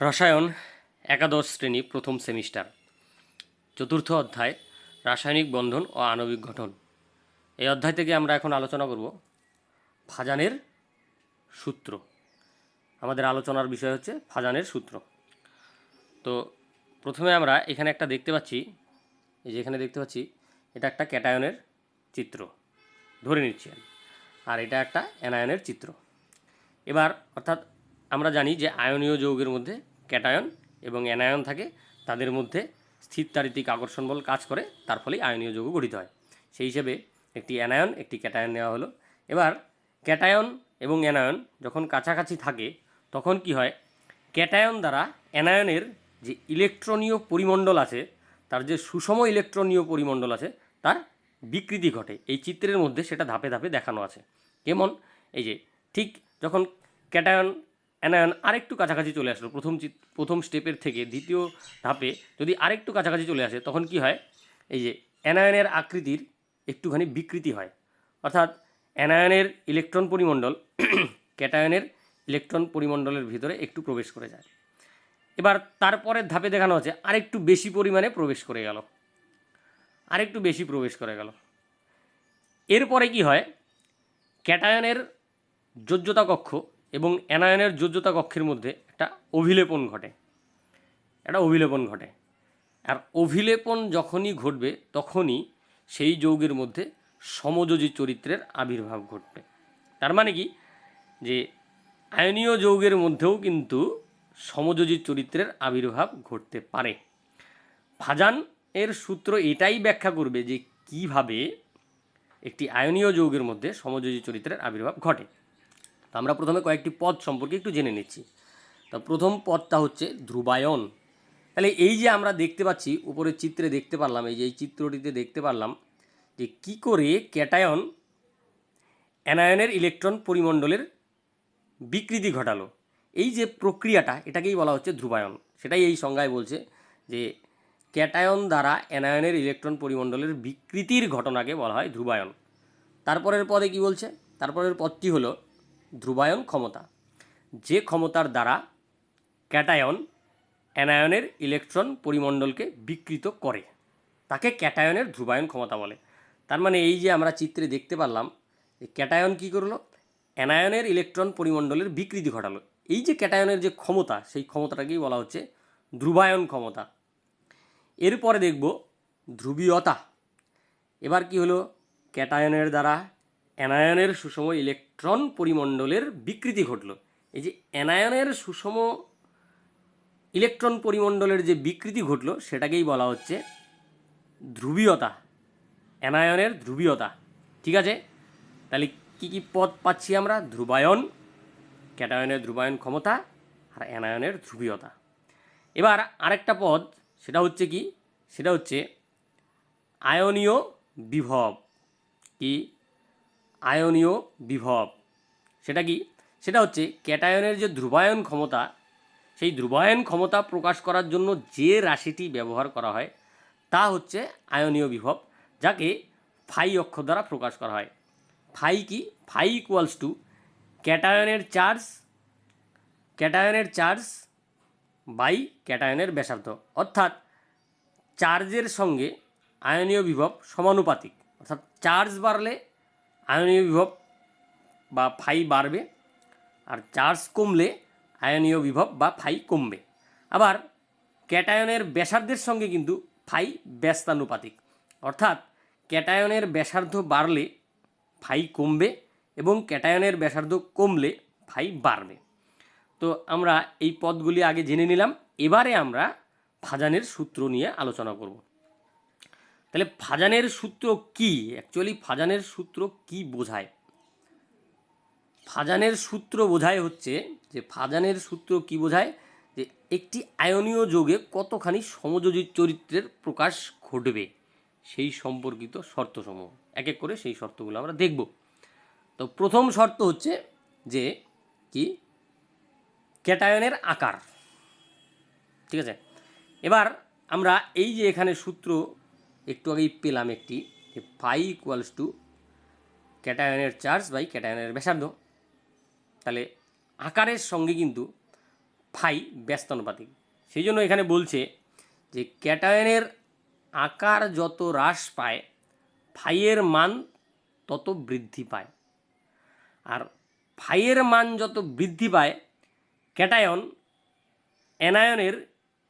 রসায়ন একাদশ শ্রেণী প্রথম সেমিস্টার চতুর্থ অধ্যায় রাসায়নিক বন্ধন ও আণবিক গঠন। এই অধ্যায় থেকে আমরা এখন আলোচনা করব ফাজানের সূত্র। আমাদের আলোচনার বিষয় হচ্ছে ফাজানের সূত্র। তো প্রথমে আমরা এখানে একটা দেখতে পাচ্ছি, এই যে এখানে দেখতে পাচ্ছি এটা একটা ক্যাটায়নের চিত্র ধরে নিচ্ছি আমি, আর এটা একটা অ্যানায়নের চিত্র। এবার অর্থাৎ আমরা জানি যে আয়নীয় যৌগের মধ্যে ক্যাটায়ন এবং অ্যানায়ন থাকে, তাদের মধ্যে স্থিরতারিতিক আকর্ষণ বল কাজ করে, তার ফলেই আয়নীয় যৌগ গঠিত হয়। সেই হিসেবে একটি অ্যানায়ন একটি ক্যাটায়ন নেওয়া হলো। এবার ক্যাটায়ন এবং অ্যানায়ন যখন কাছাকাছি থাকে তখন কি হয়, ক্যাটায়ন দ্বারা অ্যানায়নের যে ইলেকট্রনীয় পরিমণ্ডল আছে, তার যে সুষম ইলেকট্রনীয় পরিমণ্ডল আছে, তার বিকৃতি ঘটে। এই চিত্রের মধ্যে সেটা ধাপে ধাপে দেখানো আছে। কেমন, এই যে ঠিক যখন ক্যাটায়ন অ্যানায়ন আরেকটু কাছাকাছি চলে আসলো, প্রথম স্টেপের থেকে দ্বিতীয় ধাপে যদি আরেকটু কাছাকাছি চলে আসে, তখন কি হয়, এই যে অ্যানায়নের আকৃতির একটুখানি বিকৃতি হয়। অর্থাৎ অ্যানায়নের ইলেকট্রন পরিমণ্ডল ক্যাটায়নের ইলেকট্রন পরিমণ্ডলের ভিতরে একটু প্রবেশ করে যায়। এবার তারপরের ধাপে দেখানো হচ্ছে আরেকটু বেশি পরিমাণে প্রবেশ করে গেল, আরেকটু বেশি প্রবেশ করে গেল। এরপরে কি হয়, ক্যাটায়নের যোজ্যতা কক্ষ এবং অ্যানায়নের যোজ্যতা কক্ষের মধ্যে একটা অভিলেপন ঘটে, আর অভিলেপন যখনই ঘটবে তখনই সেই যৌগের মধ্যে সমযোজী চরিত্রের আবির্ভাব ঘটবে। তার মানে কি, যে আয়নীয় যৌগের মধ্যেও কিন্তু সমযোজী চরিত্রের আবির্ভাব ঘটতে পারে। ফাজান এর সূত্র এটাই ব্যাখ্যা করবে যে কিভাবে একটি আয়নীয় যৌগের মধ্যে সমযোজী চরিত্রের আবির্ভাব ঘটে। তো আমরা প্রথমে কয়েকটি পদ সম্পর্কে একটু জেনে নিচ্ছি। তো প্রথম পদটা হচ্ছে ধ্রুবায়ন। তাহলে এই যে আমরা দেখতে পাচ্ছি উপরের চিত্রে দেখতে পারলাম, এই যে এই চিত্রটিতে দেখতে পারলাম যে কি করে ক্যাটায়ন অ্যানায়নের ইলেকট্রন পরিমণ্ডলের বিকৃতি ঘটালো। এই যে প্রক্রিয়াটা, এটাকেই বলা হচ্ছে ধ্রুবায়ন। সেটাই এই সংজ্ঞায় বলছে যে ক্যাটায়ন দ্বারা অ্যানায়নের ইলেকট্রন পরিমণ্ডলের বিকৃতির ঘটনাকে বলা হয় ধ্রুবায়ন। তারপরের পদে কি বলছে, তারপরের পদটি হলো ধ্রুবায়ন ক্ষমতা। যে ক্ষমতার দ্বারা ক্যাটায়ন অ্যানায়নের ইলেকট্রন পরিমণ্ডলকে বিকৃত করে, তাকে ক্যাটায়নের ধ্রুবায়ন ক্ষমতা বলে। তার মানে এই যে আমরা চিত্রে দেখতে পারলাম যে ক্যাটায়ন কী করলো, অ্যানায়নের ইলেকট্রন পরিমণ্ডলের বিকৃতি ঘটালো। এই যে ক্যাটায়নের যে ক্ষমতা, সেই ক্ষমতাটাকেই বলা হচ্ছে ধ্রুবায়ন ক্ষমতা। এরপরে দেখব ধ্রুবীয়তা। এবার কি হলো, ক্যাটায়নের দ্বারা অ্যানায়নের সুষম ইলেকট্রন পরিমণ্ডলের বিকৃতি ঘটলো। এই যে অ্যানায়নের সুষম ইলেকট্রন পরিমণ্ডলের যে বিকৃতি ঘটলো, সেটাকেই বলা হচ্ছে ধ্রুবীয়তা, অ্যানায়নের ধ্রুবীয়তা। ঠিক আছে, তাহলে কী কী পদ পাচ্ছি আমরা, ধ্রুবায়ন, ক্যাটায়নের ধ্রুবায়ন ক্ষমতা, আর অ্যানায়নের ধ্রুবীয়তা। এবার আরেকটা পদ, সেটা হচ্ছে কি, সেটা হচ্ছে আয়নীয় বিভব। কি, আয়নীয় বিভব, সেটা কি, সেটা হচ্ছে ক্যাটায়নের যে ধ্রুবায়ন ক্ষমতা, সেই ধ্রুবায়ন ক্ষমতা প্রকাশ করার জন্য যে রাশিটি ব্যবহার করা হয় তা হচ্ছে আয়নীয় বিভব, যাকে ফাই অক্ষর দ্বারা প্রকাশ করা হয়। ফাই কি, ফাই ইকুয়ালস টু ক্যাটায়নের চার্জ বাই ক্যাটায়নের ব্যাসার্ধ। অর্থাৎ চার্জের সঙ্গে আয়নীয় বিভব সমানুপাতিক। অর্থাৎ চার্জ বাড়লে আয়নীয় বিভব বা ফাই বাড়বে, আর চার্জ কমলে আয়নীয় বিভব বা ফাই কমবে। আবার ক্যাটায়নের ব্যাসার্ধের সঙ্গে কিন্তু ফাই ব্যস্তানুপাতিক। অর্থাৎ ক্যাটায়নের ব্যাসার্ধ বাড়লে ফাই কমবে এবং ক্যাটায়নের ব্যাসার্ধ কমলে ফাই বাড়বে। তো আমরা এই পদগুলি আগে জেনে নিলাম। এবারে আমরা ফাজানের সূত্র নিয়ে আলোচনা করব। তাহলে ফাজানের সূত্র কি, অ্যাকচুয়ালি ফাজানের সূত্র কি বোঝায়? ফাজানের সূত্র বোঝায় হচ্ছে যে ফাজানের সূত্র কি বোঝায়, যে একটি আয়নীয় যৌগে কতখানি সমযোজী চরিত্রের প্রকাশ ঘটবে সেই সম্পর্কিত শর্তসমূহ। এক এক করে সেই শর্তগুলো আমরা দেখব। তো প্রথম শর্ত হচ্ছে যে কি, ক্যাটায়নের আকার। ঠিক আছে, এবার আমরা এই যে এখানে সূত্র একটু আগেই পেলাম একটি, যে ফাই ইকুয়ালস টু ক্যাটায়নের চার্জ বাই ক্যাটায়নের ব্যাসার্ধ। তাহলে আকারের সঙ্গে কিন্তু ফাই ব্যস্তানুপাতিক। সেই জন্য এখানে বলছে যে ক্যাটায়নের আকার যত হ্রাস পায় ফাইয়ের মান তত বৃদ্ধি পায়। আর ফাইয়ের মান যত বৃদ্ধি পায় ক্যাটায়ন অ্যানায়নের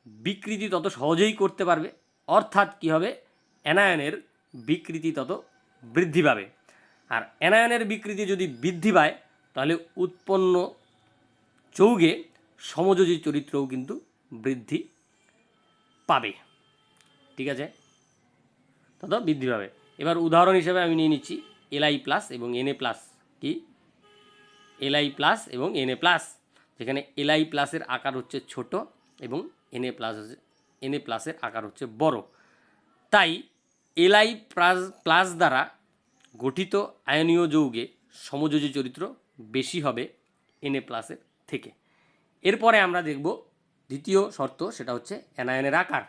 বিকৃতি তত সহজেই করতে পারবে, অর্থাৎ কী হবে, অ্যানায়নের বিকৃতি তত বৃদ্ধি পাবে। আর অ্যানায়নের বিকৃতি যদি বৃদ্ধি পায় তাহলে উৎপন্ন যৌগে সমযোজী চরিত্রও কিন্তু বৃদ্ধি পাবে। ঠিক আছে, তত বৃদ্ধি পাবে। এবার উদাহরণ হিসেবে আমি নিয়ে নিচ্ছি Li প্লাস এবং Na প্লাস। কি Li প্লাস এবং Na প্লাস, যেখানে Li প্লাসের আকার হচ্ছে ছোট এবং Na প্লাসের আকার হচ্ছে বড়। তাই Li প্লাস দ্বারা গঠিত আয়নীয় যৌগে সমযোজী চরিত্র বেশি হবে Na প্লাসের থেকে। এরপরে আমরা দেখব দ্বিতীয় শর্ত, সেটা হচ্ছে অ্যানায়নের আকার।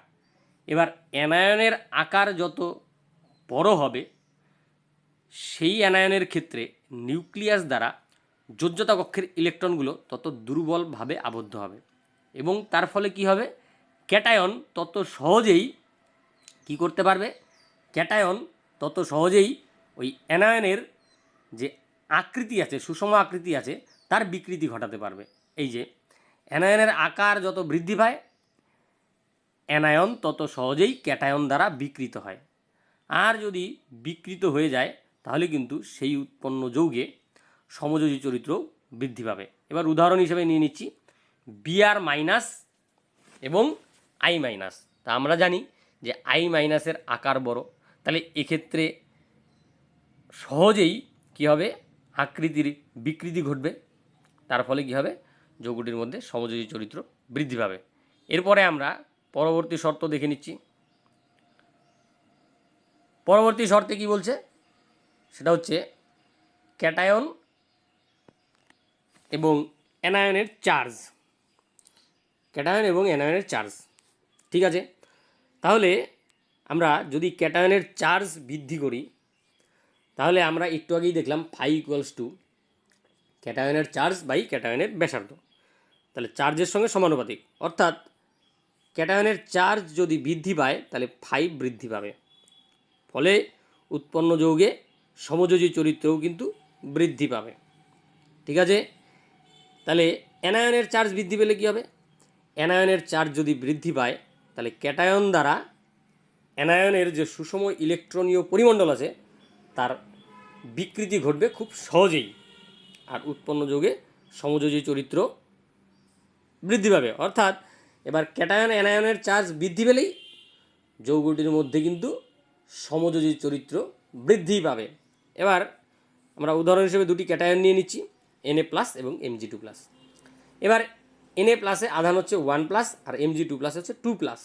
এবার অ্যানায়নের আকার যত বড় হবে সেই অ্যানায়নের ক্ষেত্রে নিউক্লিয়াস দ্বারা যোজ্যতা কক্ষের ইলেকট্রনগুলো তত দুর্বলভাবে আবদ্ধ হবে এবং তার ফলে কি হবে, ক্যাটায়ন তত সহজেই কি করতে পারবে, ক্যাটায়ন তত সহজেই ওই অ্যানায়নের যে আকৃতি আছে, সুষম আকৃতি আছে, তার বিকৃতি ঘটাতে পারবে। এই যে অ্যানায়নের আকার যত বৃদ্ধি পায় অ্যানায়ন তত সহজেই ক্যাটায়ন দ্বারা বিকৃত হয়। আর যদি বিকৃত হয়ে যায় তাহলে কিন্তু সেই উৎপন্ন যৌগে সমযোজী চরিত্র বৃদ্ধি পাবে। এবার উদাহরণ হিসেবে নিয়ে নিচ্ছি Br মাইনাস এবং I মাইনাস। তা আমরা জানি যে I মাইনাসের আকার বড়, তাহলে এক্ষেত্রে সহজেই কী হবে, আকৃতির বিকৃতি ঘটবে, তার ফলে কী হবে, যৌগটির মধ্যে সমযোজী চরিত্র বৃদ্ধি পাবে। এরপরে আমরা পরবর্তী শর্ত দেখে নিচ্ছি। পরবর্তী শর্তে কি বলছে, সেটা হচ্ছে ক্যাটায়ন এবং অ্যানায়নের চার্জ। ক্যাটায়ন এবং অ্যানায়নের চার্জ, ঠিক আছে। তাহলে আমরা যদি ক্যাটায়নের চার্জ বৃদ্ধি করি তাহলে আমরা একটু আগেই দেখলাম ফাই ইকুয়ালস টু ক্যাটায়নের চার্জ বাই ক্যাটায়নের ব্যাসার্ধ, তাহলে চার্জের সঙ্গে সমানুপাতিক। অর্থাৎ ক্যাটায়নের চার্জ যদি বৃদ্ধি পায় তাহলে ফাই বৃদ্ধি পাবে, ফলে উৎপন্ন যৌগে সমযোজী চরিত্রও কিন্তু বৃদ্ধি পাবে। ঠিক আছে, তাহলে অ্যানায়নের চার্জ বৃদ্ধি পেলে কী হবে, অ্যানায়নের চার্জ যদি বৃদ্ধি পায় তাহলে ক্যাটায়ন দ্বারা অ্যানায়নের যে সুষম ইলেকট্রনীয় পরিমণ্ডল আছে তার বিকৃতি ঘটবে খুব সহজেই, আর উৎপন্ন যৌগে সমযোজী চরিত্র বৃদ্ধি পাবে। অর্থাৎ এবার ক্যাটায়ন অ্যানায়নের চার্জ বৃদ্ধি পেলেই যৌগটির মধ্যে কিন্তু সমযোজী চরিত্র বৃদ্ধি পাবে। এবার আমরা উদাহরণ হিসেবে দুটি ক্যাটায়ন নিয়ে নিচ্ছি Na প্লাস এবং Mg2 প্লাস। এবার Na প্লাসে আধান হচ্ছে 1 প্লাস আর Mg2 প্লাস হচ্ছে 2 প্লাস।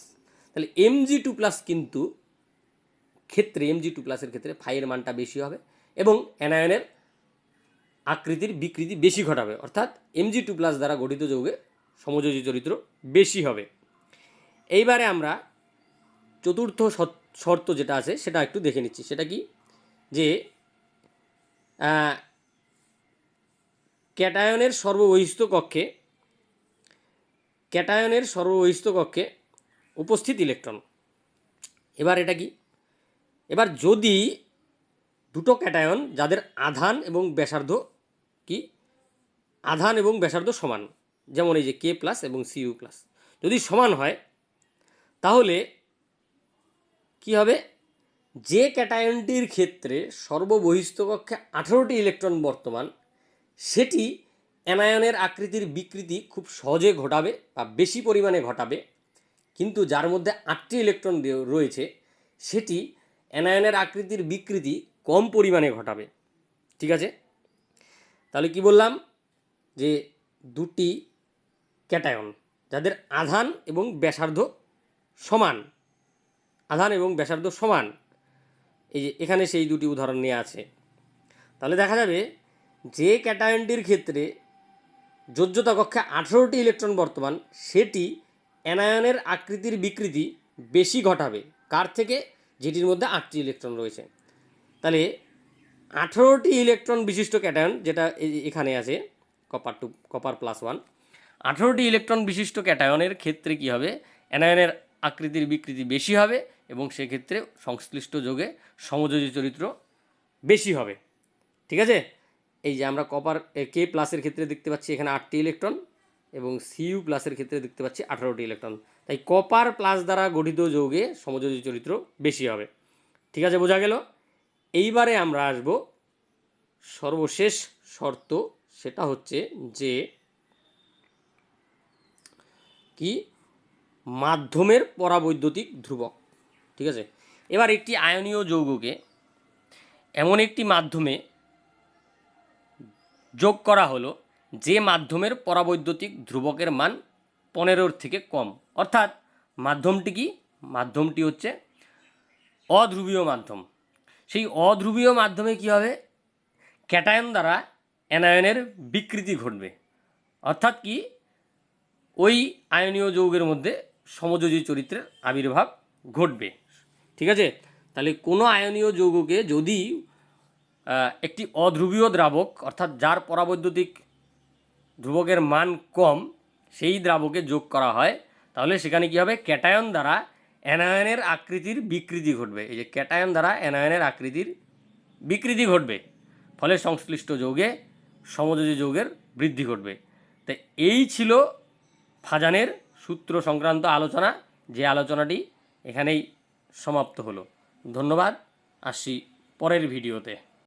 তাহলে Mg2 প্লাস কিন্তু ক্ষেত্রে Mg2 প্লাসের ক্ষেত্রে ফাইয়ের মানটা বেশি হবে এবং অ্যানায়নের আকৃতির বিকৃতি বেশি ঘটাবে, অর্থাৎ Mg2 প্লাস দ্বারা গঠিত যৌগে সমযোজী চরিত্র বেশি হবে। এইবারে আমরা চতুর্থ শর্ত যেটা আছে সেটা একটু দেখে নিচ্ছি। সেটা কি, যে ক্যাটায়নের সর্ববহিস্থ কক্ষে উপস্থিত ইলেকট্রন। এবার এটা কি, এবার যদি দুটো ক্যাটায়ন যাদের আধান এবং ব্যাসার্ধ সমান, যেমন এই যে K প্লাস এবং Cu প্লাস যদি সমান হয় তাহলে কি হবে, যে ক্যাটায়নটির ক্ষেত্রে সর্ববহিস্থ কক্ষে 18টি ইলেকট্রন বর্তমান সেটি অ্যানায়নের আকৃতির বিকৃতি খুব সহজে ঘটাবে বা বেশি পরিমাণে ঘটাবে, কিন্তু যার মধ্যে 8টি ইলেকট্রন রয়েছে সেটি অ্যানায়নের আকৃতির বিকৃতি কম পরিমাণে ঘটাবে। ঠিক আছে, তাহলে কি বললাম, যে দুটি ক্যাটায়ন যাদের আধান এবং ব্যাসার্ধ সমান, এই যে এখানে সেই দুটি উদাহরণ নেওয়া আছে। তাহলে দেখা যাবে যে ক্যাটায়নটির ক্ষেত্রে যোজ্যতা কক্ষে 18টি ইলেকট্রন বর্তমান সেটি অ্যানায়নের আকৃতির বিকৃতি বেশি ঘটাবে, কার থেকে, যেটির মধ্যে 8টি ইলেকট্রন রয়েছে। তাহলে 18টি ইলেকট্রন বিশিষ্ট ক্যাটায়ন যেটা এখানে আছে কপার +1, 18টি ইলেকট্রন বিশিষ্ট ক্যাটায়নের ক্ষেত্রে কী হবে, অ্যানায়নের আকৃতির বিকৃতি বেশি হবে এবং সেক্ষেত্রে সংশ্লিষ্ট যৌগে সমযোজী চরিত্র বেশি হবে। ঠিক আছে, এই যে আমরা কপার কে প্লাসের ক্ষেত্রে দেখতে পাচ্ছি এখানে 8টি ইলেকট্রন এবং সিইউ প্লাসের ক্ষেত্রে দেখতে পাচ্ছি 18টি ইলেকট্রন। তাই কপার প্লাস দ্বারা গঠিত যৌগে সমযোজী চরিত্র বেশি হবে। ঠিক আছে, বোঝা গেল। এইবারে আমরা আসব সর্বশেষ শর্ত, সেটা হচ্ছে যে কি, মাধ্যমের পরাবৈদ্যুতিক ধ্রুবক। ঠিক আছে, এবার একটি আয়নীয় যৌগকে এমন একটি মাধ্যমে যোগ করা হলো যে মাধ্যমের পরাবৈদ্যুতিক ধ্রুবকের মান 15-র থেকে কম। অর্থাৎ মাধ্যমটি কি, মাধ্যমটি হচ্ছে অধ্রুবীয় মাধ্যম। সেই অধ্রুবীয় মাধ্যমে কি হবে, ক্যাটায়ন দ্বারা অ্যানায়নের বিকৃতি ঘটবে। অর্থাৎ কি, ওই আয়নীয় যৌগের মধ্যে সমযোজী চরিত্রের আবির্ভাব ঘটবে। ঠিক আছে, তাহলে কোনো আয়নীয় যৌগকে যদি একটি অধ্রুবীয় দ্রাবক, অর্থাৎ যার পরাবৈদ্যুতিক ধ্রুবকের মান কম, সেই দ্রাবকে যোগ করা হয়, তাহলে সেখানে কী হবে, ক্যাটায়ন দ্বারা অ্যানায়নের আকৃতির বিকৃতি ঘটবে। এই যে ক্যাটায়ন দ্বারা অ্যানায়নের আকৃতির বিকৃতি ঘটবে, ফলে সংশ্লিষ্ট যৌগে সমযোজী যৌগের বৃদ্ধি ঘটবে। তাই এই ছিল ফাজানের সূত্র সংক্রান্ত আলোচনা, যে আলোচনাটি এখানেই সমাপ্ত হলো। ধন্যবাদ, আসছি পরের ভিডিওতে।